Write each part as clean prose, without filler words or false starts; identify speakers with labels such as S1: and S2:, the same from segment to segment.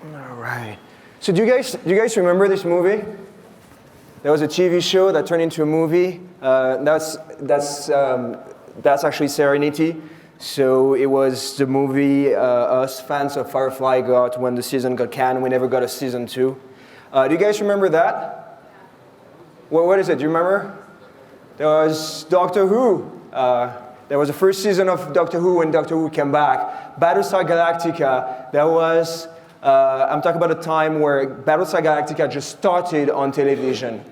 S1: All right. So do you guys remember this movie? There was a TV show that turned into a movie. That's actually Serenity. So it was the movie us fans of Firefly got when the season got canned. We never got a season 2. Do you guys remember that? What is it? Do you remember? There was Doctor Who. There was the first season of Doctor Who when Doctor Who came back. Battlestar Galactica. There was, I'm talking about a time where Battlestar Galactica just started on television.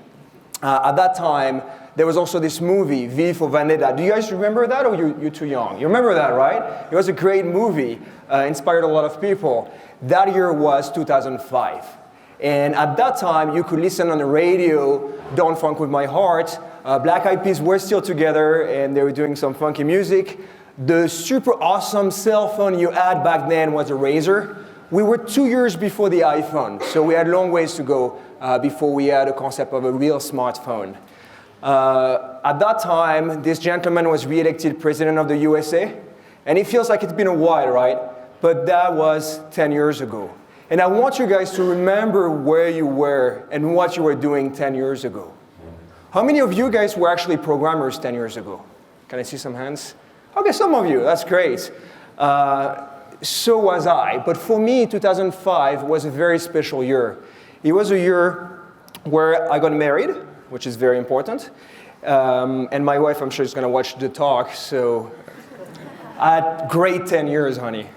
S1: At that time, there was also this movie, V for Vendetta. Do you guys remember that, or you're too young? You remember that, right? It was a great movie, inspired a lot of people. That year was 2005. And at that time, you could listen on the radio, Don't Funk With My Heart. Black Eyed Peas were still together, and they were doing some funky music. The super awesome cell phone you had back then was a Razr. We were 2 years before the iPhone, so we had a long ways to go before we had a concept of a real smartphone. At that time, this gentleman was re-elected president of the USA, and it feels like it's been a while, right? But that was 10 years ago. And I want you guys to remember where you were and what you were doing 10 years ago. How many of you guys were actually programmers 10 years ago? Can I see some hands? Okay, some of you, that's great. So was I, but for me, 2005 was a very special year. It was a year where I got married, which is very important. And my wife, I'm sure, is going to watch the talk, so I had great 10 years, honey.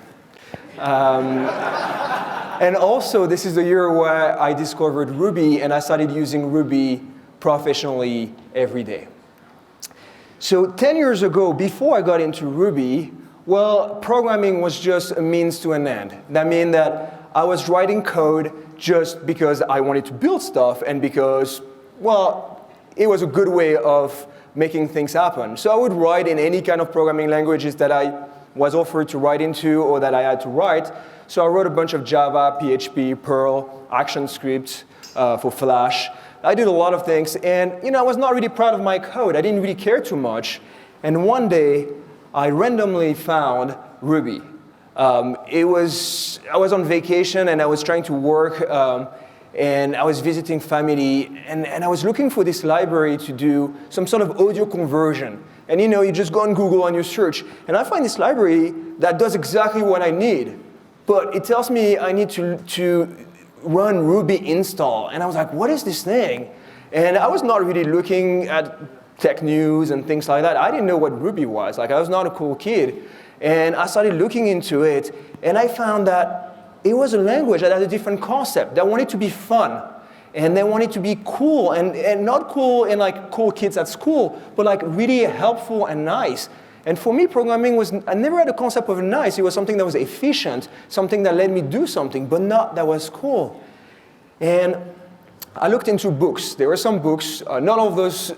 S1: And also, this is the year where I discovered Ruby, and I started using Ruby professionally every day. So 10 years ago, before I got into Ruby, well, programming was just a means to an end. That meant that I was writing code just because I wanted to build stuff and because, well, it was a good way of making things happen. So I would write in any kind of programming languages that I was offered to write into or that I had to write. So I wrote a bunch of Java, PHP, Perl, ActionScript for Flash. I did a lot of things, and I was not really proud of my code. I didn't really care too much. And one day, I randomly found Ruby. I was on vacation and I was trying to work and I was visiting family and I was looking for this library to do some sort of audio conversion. And you just go on Google and you search. And I find this library that does exactly what I need. But it tells me I need to run Ruby install. And I was like, what is this thing? And I was not really looking at tech news and things like that. I didn't know what Ruby was. Like, I was not a cool kid. And I started looking into it, and I found that it was a language that had a different concept. They wanted to be fun, and they wanted to be cool, and not cool in like cool kids at school, but like really helpful and nice. And for me, programming was, I never had a concept of nice. It was something that was efficient, something that let me do something, but not that was cool. And I looked into books. There were some books, not all of those.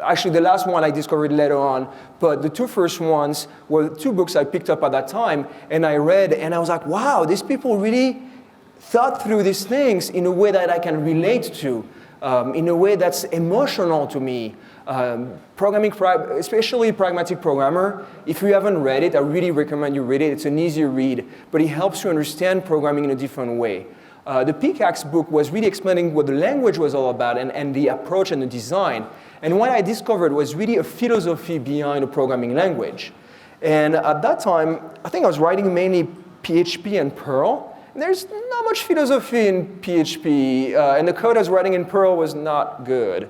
S1: Actually, the last one I discovered later on, but the two first ones were two books I picked up at that time, and I read, and I was like, wow, these people really thought through these things in a way that I can relate to, in a way that's emotional to me. Programming, especially Pragmatic Programmer, if you haven't read it, I really recommend you read it. It's an easy read, but it helps you understand programming in a different way. The Pickaxe book was really explaining what the language was all about and the approach and the design. And what I discovered was really a philosophy behind a programming language. And at that time, I think I was writing mainly PHP and Perl. And there's not much philosophy in PHP, and the code I was writing in Perl was not good.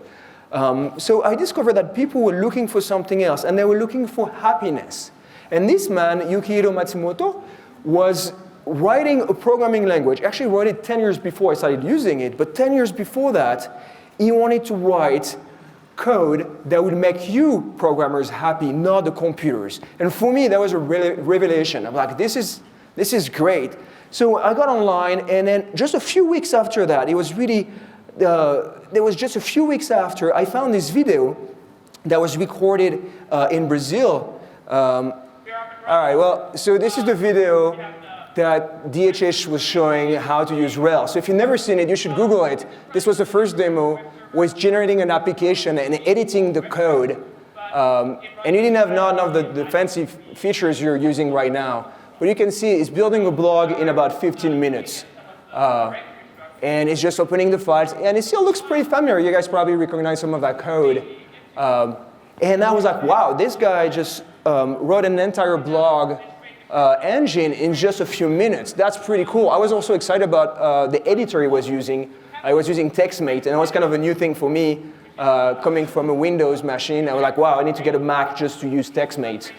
S1: So I discovered that people were looking for something else, and they were looking for happiness. And this man, Yukihiro Matsumoto, was writing a programming language. Actually wrote it 10 years before I started using it, but 10 years before that, he wanted to write code that would make you programmers happy, not the computers. And for me, that was a revelation. I'm like, this is great. So I got online, and then just a few weeks after that, it was really, there was just a few weeks after, I found this video that was recorded in Brazil. All right, well, so this is the video that DHH was showing how to use Rails. So if you've never seen it, you should Google it. This was the first demo, was generating an application and editing the code. And you didn't have none of the fancy features you're using right now. But you can see it's building a blog in about 15 minutes. And it's just opening the files, and it still looks pretty familiar. You guys probably recognize some of that code. And I was like, wow, this guy just wrote an entire blog engine in just a few minutes. That's pretty cool. I was also excited about the editor he was using. I was using TextMate, and it was kind of a new thing for me, coming from a Windows machine. I was like, wow, I need to get a Mac just to use TextMate,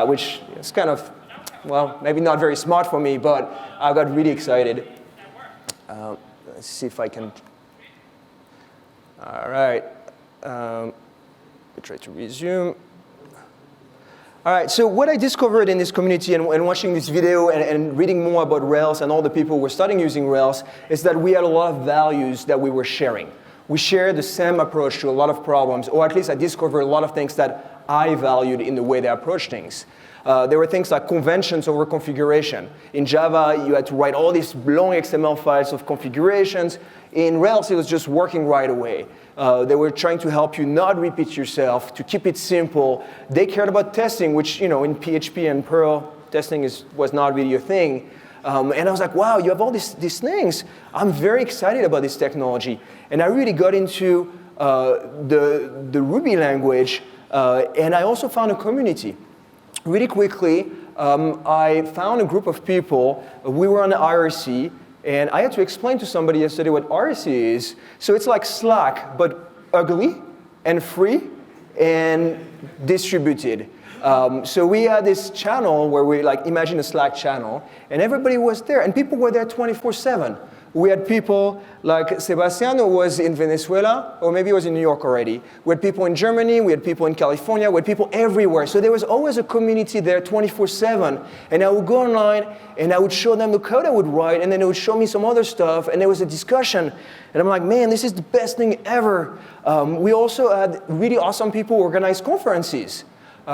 S1: which is kind of, well, maybe not very smart for me, but I got really excited. Let's see if I can. All right. We try to resume. All right, so what I discovered in this community and watching this video and reading more about Rails and all the people who were starting using Rails is that we had a lot of values that we were sharing. We shared the same approach to a lot of problems, or at least I discovered a lot of things that I valued in the way they approach things. There were things like conventions over configuration. In Java, you had to write all these long XML files of configurations. In Rails, it was just working right away. They were trying to help you not repeat yourself, to keep it simple. They cared about testing, which, in PHP and Perl, testing was not really a thing. And I was like, wow, you have all these things. I'm very excited about this technology. And I really got into the Ruby language, and I also found a community. Really quickly, I found a group of people. We were on IRC, and I had to explain to somebody yesterday what IRC is. So it's like Slack, but ugly and free and distributed. So we had this channel where we imagine a Slack channel, and everybody was there, and people were there 24/7. We had people like Sebastian, who was in Venezuela, or maybe he was in New York already. We had people in Germany, we had people in California, we had people everywhere. So there was always a community there 24/7. And I would go online, and I would show them the code I would write, and then they would show me some other stuff, and there was a discussion. And I'm like, man, this is the best thing ever. We also had really awesome people who organized conferences.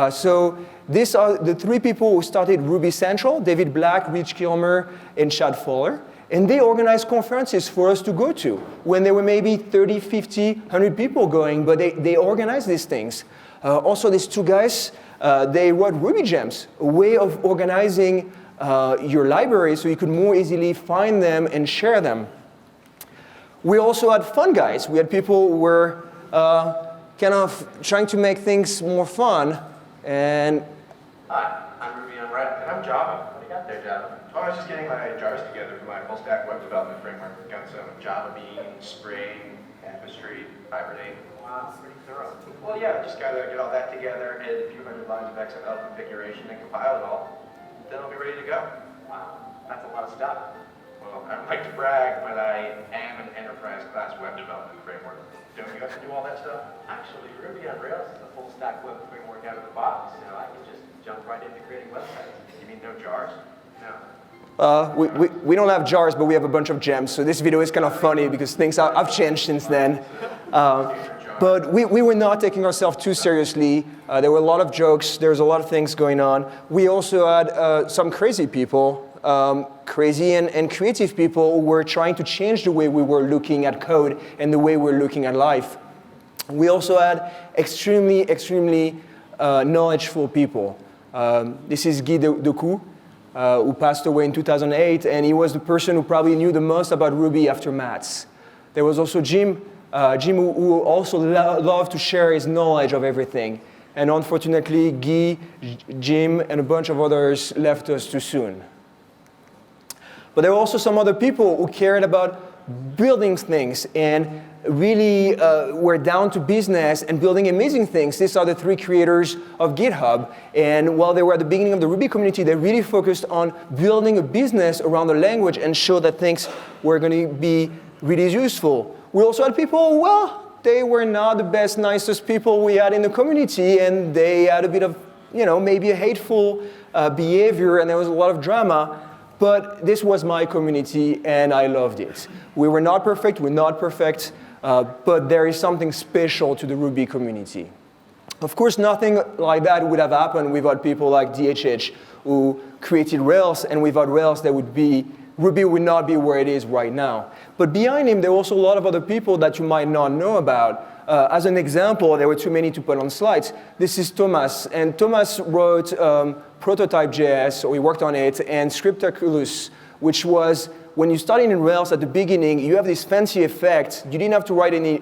S1: So these are the three people who started Ruby Central: David Black, Rich Kilmer, and Chad Fowler. And they organized conferences for us to go to when there were maybe 30, 50, 100 people going, but they organized these things. Also, these two guys, they wrote Ruby Gems, a way of organizing your library so you could more easily find them and share them. We also had fun guys. We had people who were kind of trying to make things more fun. And
S2: hi, I'm Ruby on Red, and I'm Java. What do you got there, Java? Oh, I was just getting my jars together for my full-stack web development framework. Got some Java Bean, Spring, Tapestry, Hibernate. Wow, pretty thorough. Well, yeah, just got to get all that together, add a few hundred lines of XML configuration, and compile it all. Then I'll be ready to go. Wow, that's a lot of stuff. Well, I don't like to brag, but I am an enterprise-class web development framework. Don't you have to do all that stuff? Actually, Ruby on Rails is a full-stack web framework out of the box. So I can just jump right into creating websites. You mean no jars? No.
S1: We don't have jars, but we have a bunch of gems. So this video is kind of funny because things have changed since then. But we were not taking ourselves too seriously. There were a lot of jokes. There was a lot of things going on. We also had some crazy people, crazy and creative people who were trying to change the way we were looking at code and the way we were looking at life. We also had extremely knowledgeful people. This is Guy Decou, who passed away in 2008, and he was the person who probably knew the most about Ruby after Mats. There was also Jim, who also loved to share his knowledge of everything. And unfortunately, Guy, Jim, and a bunch of others left us too soon. But there were also some other people who cared about building things and really were down to business and building amazing things. These are the three creators of GitHub. And while they were at the beginning of the Ruby community, they really focused on building a business around the language and show that things were going to be really useful. We also had people, well, they were not the best, nicest people we had in the community, and they had a bit of, maybe a hateful behavior, and there was a lot of drama. But this was my community, and I loved it. We were not perfect, but there is something special to the Ruby community. Of course, nothing like that would have happened without people like DHH, who created Rails, and without Rails, Ruby would not be where it is right now. But behind him, there were also a lot of other people that you might not know about. As an example, there were too many to put on slides. This is Thomas, and Thomas wrote Prototype.js, or he worked on it, and Scriptaculous, which was when you started in Rails at the beginning, you have this fancy effect. You didn't have to write any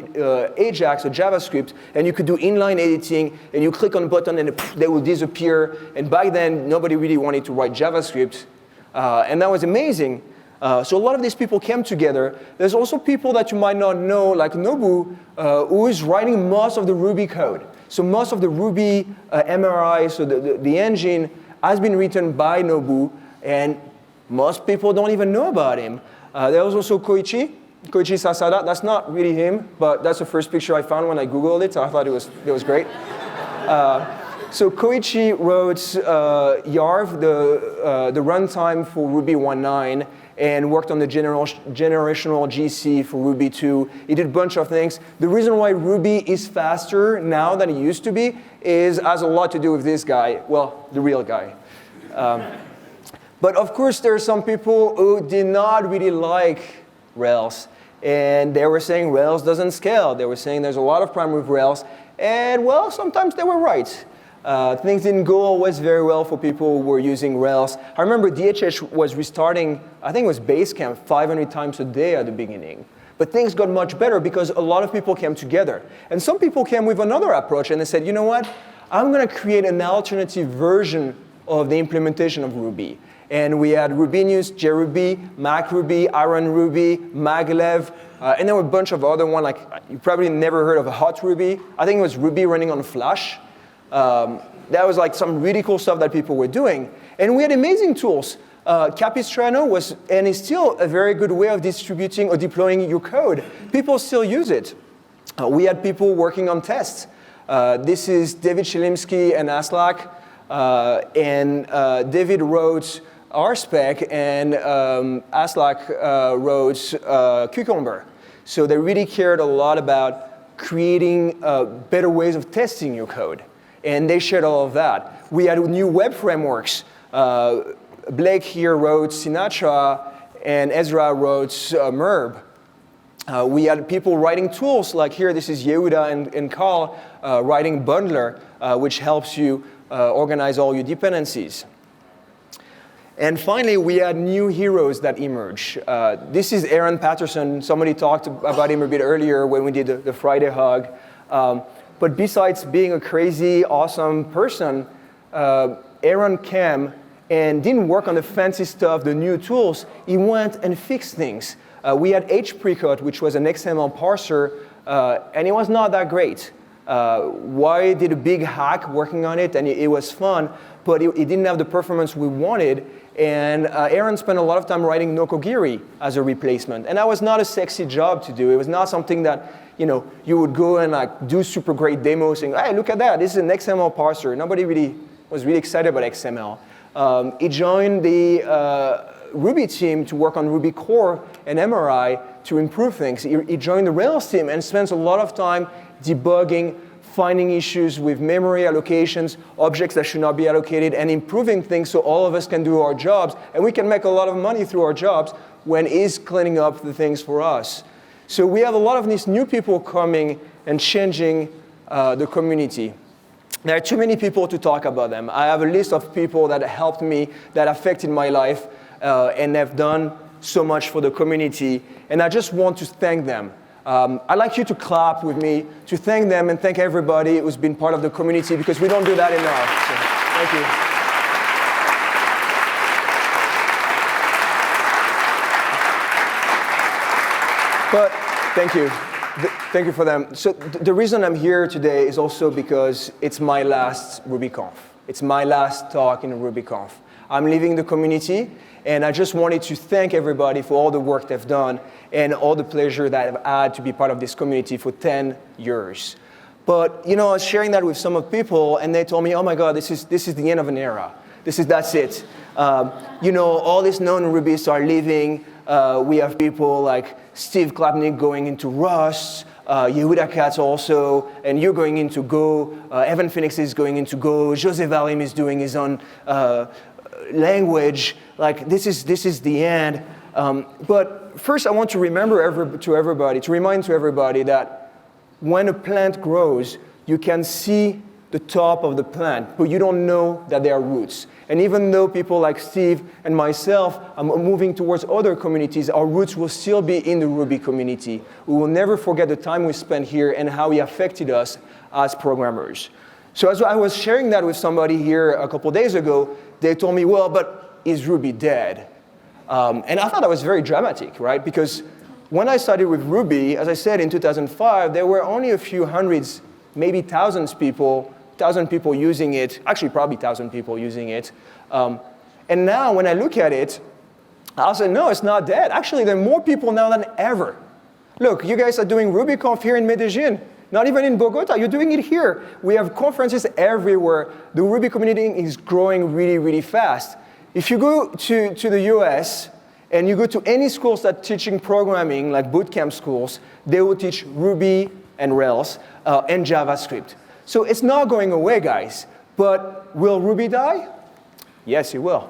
S1: Ajax or JavaScript, and you could do inline editing, and you click on a button, and they will disappear. And back then, nobody really wanted to write JavaScript, and that was amazing. So a lot of these people came together. There's also people that you might not know, like Nobu, who is writing most of the Ruby code. So most of the Ruby MRI, so the engine, has been written by Nobu, and most people don't even know about him. There was also Koichi Sasada. That's not really him, but that's the first picture I found when I Googled it, so I thought it was great. So Koichi wrote YARV, the runtime for Ruby 1.9, and worked on the generational GC for Ruby 2. He did a bunch of things. The reason why Ruby is faster now than it used to be has a lot to do with this guy, well, the real guy. But of course, there are some people who did not really like Rails, and they were saying Rails doesn't scale. They were saying there's a lot of problem with Rails, and well, sometimes they were right. Things didn't go always very well for people who were using Rails. I remember DHH was restarting, I think it was Basecamp 500 times a day at the beginning. But things got much better because a lot of people came together. And some people came with another approach, and they said, you know what? I'm going to create an alternative version of the implementation of Ruby. And we had Rubinius, JRuby, MacRuby, IronRuby, Maglev, and there were a bunch of other ones, like you probably never heard of Hot Ruby. I think it was Ruby running on Flash. That was like some really cool stuff that people were doing. And we had amazing tools. Capistrano was, and is still, a very good way of distributing or deploying your code. People still use it. We had people working on tests. This is David Shilimsky and Aslak. David wrote RSpec, and Aslak wrote Cucumber. So they really cared a lot about creating better ways of testing your code. And they shared all of that. We had new web frameworks. Blake here wrote Sinatra, and Ezra wrote Merb. We had people writing tools, like here, this is Yehuda and Carl writing Bundler, which helps you organize all your dependencies. And finally, we had new heroes that emerged. This is Aaron Patterson. Somebody talked about him a bit earlier when we did the Friday hug. But besides being a crazy, awesome person, Aaron came and didn't work on the fancy stuff, the new tools. He went and fixed things. We had HPrecut, which was an XML parser, and it was not that great. Y did a big hack working on it, and it was fun, but it didn't have the performance we wanted. And Aaron spent a lot of time writing Nokogiri as a replacement. And that was not a sexy job to do. It was not something that you would go and like do super great demos saying, hey, look at that, this is an XML parser. Nobody really was really excited about XML. He joined the Ruby team to work on Ruby core and MRI to improve things. He joined the Rails team and spends a lot of time debugging, finding issues with memory allocations, objects that should not be allocated, and improving things so all of us can do our jobs, and we can make a lot of money through our jobs when he's cleaning up the things for us. So we have a lot of these new people coming and changing the community. There are too many people to talk about them. I have a list of people that helped me, that affected my life, and have done so much for the community, and I just want to thank them. I'd like you to clap with me to thank them and thank everybody who's been part of the community, because we don't do that enough. So, thank you. But thank you. Thank you for them. So the reason I'm here today is also because it's my last RubyConf. It's my last talk in RubyConf. I'm leaving the community, and I just wanted to thank everybody for all the work they've done and all the pleasure that I've had to be part of this community for 10 years. But I was sharing that with some of the people, and they told me, oh my God, this is the end of an era. That's it. All these non-Rubists are leaving. We have people like Steve Klapnik going into Rust, Yehuda Katz also, and you're going into Go. Evan Phoenix is going into Go. Jose Valim is doing his own language. Like this is the end. But first, I want to remind to everybody that when a plant grows, you can see the top of the plant, but you don't know that they are roots. And even though people like Steve and myself are moving towards other communities, our roots will still be in the Ruby community. We will never forget the time we spent here and how it affected us as programmers. So as I was sharing that with somebody here a couple days ago, they told me, well, but is Ruby dead? And I thought that was very dramatic, right? Because when I started with Ruby, as I said, in 2005, there were only a few hundreds, maybe thousands people using it, actually probably 1,000 people using it. And now when I look at it, I'll say, no, it's not dead. Actually, there are more people now than ever. Look, you guys are doing RubyConf here in Medellin. Not even in Bogota, you're doing it here. We have conferences everywhere. The Ruby community is growing really, really fast. If you go to the US and you go to any schools that are teaching programming, like bootcamp schools, they will teach Ruby and Rails and JavaScript. So it's not going away, guys. But will Ruby die? Yes, it will.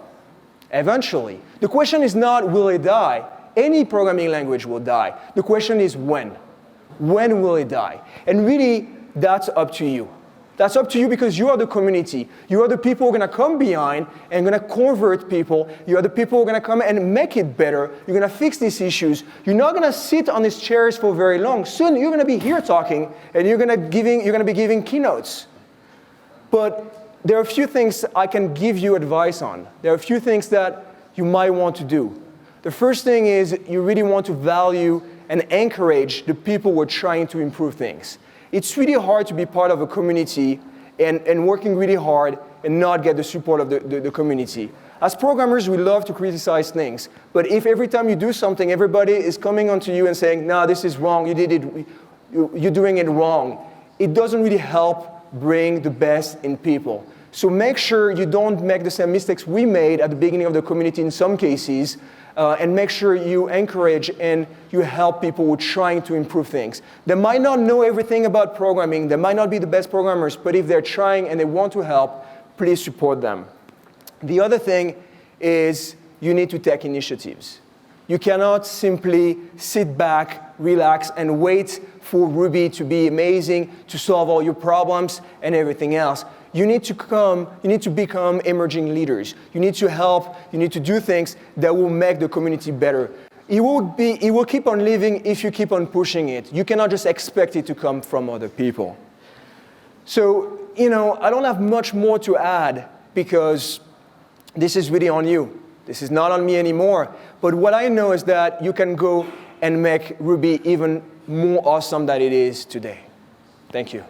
S1: Eventually. The question is not will it die. Any programming language will die. The question is when. When will it die? And really, that's up to you. That's up to you because you are the community. You are the people who are going to come behind and going to convert people. You are the people who are going to come and make it better. You're going to fix these issues. You're not going to sit on these chairs for very long. Soon, you're going to be here talking, and you're going to be giving keynotes. But there are a few things I can give you advice on. There are a few things that you might want to do. The first thing is you really want to value and encourage the people who are trying to improve things. It's really hard to be part of a community and working really hard and not get the support of the community. As programmers, we love to criticize things. But if every time you do something, everybody is coming onto you and saying, no, this is wrong, you're doing it wrong, it doesn't really help bring the best in people. So make sure you don't make the same mistakes we made at the beginning of the community in some cases, and make sure you encourage and you help people who are trying to improve things. They might not know everything about programming, they might not be the best programmers, but if they're trying and they want to help, please support them. The other thing is you need to take initiatives. You cannot simply sit back, relax, and wait for Ruby to be amazing, to solve all your problems and everything else. You need to become emerging leaders. You need to help, you need to do things that will make the community better. It will keep on living if you keep on pushing it. You cannot just expect it to come from other people. So, I don't have much more to add because this is really on you. This is not on me anymore. But what I know is that you can go and make Ruby even more awesome than it is today. Thank you.